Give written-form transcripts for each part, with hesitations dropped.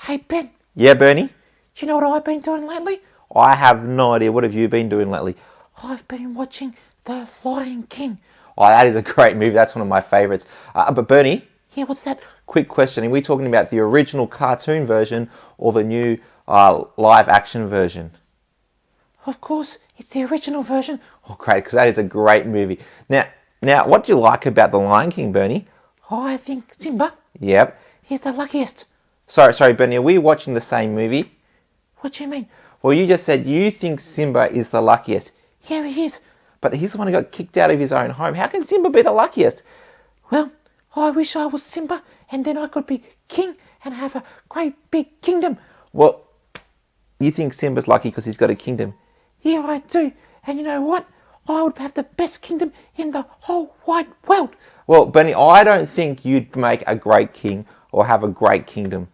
Hey Ben, Yeah, Bernie? do you know what I've been doing lately? I have no idea. What have you been doing lately? I've been watching The Lion King. Oh, that is a great movie. That's one of my favourites. But Bernie, Yeah, what's that? quick question. Are we talking about the original cartoon version or the new live action version? Of course, it's the original version. Oh, great, because that is a great movie. Now, what do you like about The Lion King, Bernie? I think Simba Yep. is the luckiest. Sorry, Bernie, are we watching the same movie? What do you mean? Well, you just said you think Simba is the luckiest, Yeah, he is. but he's the one who got kicked out of his own home. How can Simba be the luckiest? Well, I wish I was Simba and then I could be king and have a great big kingdom. Well, you think Simba's lucky because he's got a kingdom. Yeah, I do. And you know what? I would have the best kingdom in the whole wide world. Well, Bernie, I don't think you'd make a great king or have a great kingdom.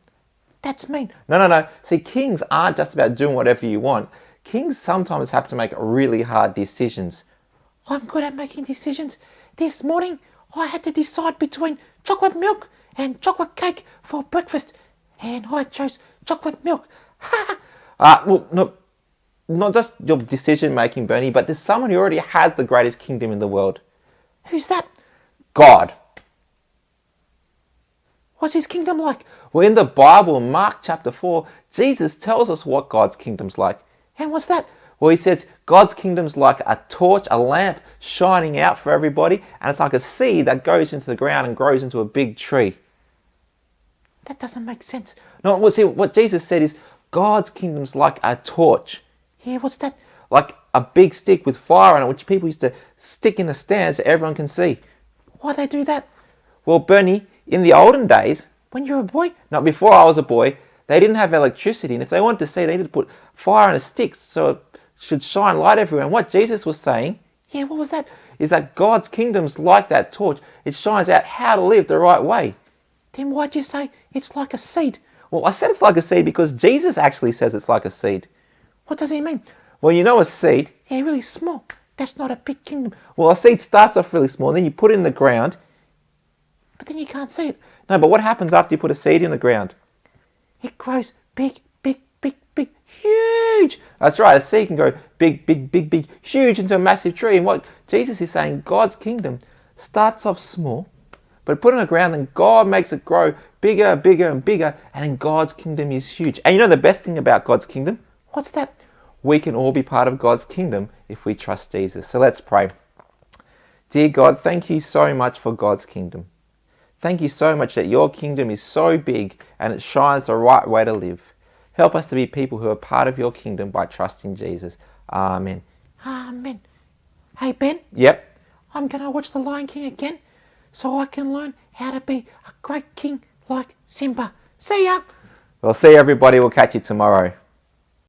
That's mean. No. See, kings aren't just about doing whatever you want. Kings sometimes have to make really hard decisions. I'm good at making decisions. This morning, I had to decide between chocolate milk and chocolate cake for breakfast, and I chose chocolate milk. Well, no, not just your decision making, Bernie, but there's someone who already has the greatest kingdom in the world. Who's that? God. What's his kingdom like? Well, in the Bible, Mark chapter 4, Jesus tells us what God's kingdom's like. And what's that? Well, he says God's kingdom's like a torch, a lamp shining out for everybody, and it's like a seed that goes into the ground and grows into a big tree. That doesn't make sense. No, well, see, what Jesus said is God's kingdom's like a torch, Yeah, what's that? like a big stick with fire on it, which people used to stick in the stand so everyone can see. Why they do that? Well, Bernie, in the olden days, When you're a boy? not before I was a boy, they didn't have electricity, and if they wanted to see, they needed to put fire on a stick so it should shine light everywhere. And what Jesus was saying Yeah, what was that? is that God's kingdom's like that torch. It shines out how to live the right way. Then why'd you say it's like a seed? Well, I said it's like a seed because Jesus actually says it's like a seed. What does he mean? Well, you know a seed. Yeah, really small. That's not a big kingdom. Well, a seed starts off really small, and then you put it in the ground. But then you can't see it. No, but what happens after you put a seed in the ground? It grows big, big, big, big, huge. That's right, a seed can go big, huge into a massive tree. And what Jesus is saying, God's kingdom starts off small, but put it in the ground, and God makes it grow bigger, and bigger, and then God's kingdom is huge. And you know the best thing about God's kingdom? What's that? We can all be part of God's kingdom if we trust Jesus. So let's pray. Dear God, thank you so much for God's kingdom. Thank you so much that your kingdom is so big and it shines the right way to live. Help us to be people who are part of your kingdom by trusting Jesus. Amen. Amen. Hey, Ben, Yep. I'm going to watch The Lion King again so I can learn how to be a great king like Simba. See ya! Well, see you everybody. We'll catch you tomorrow.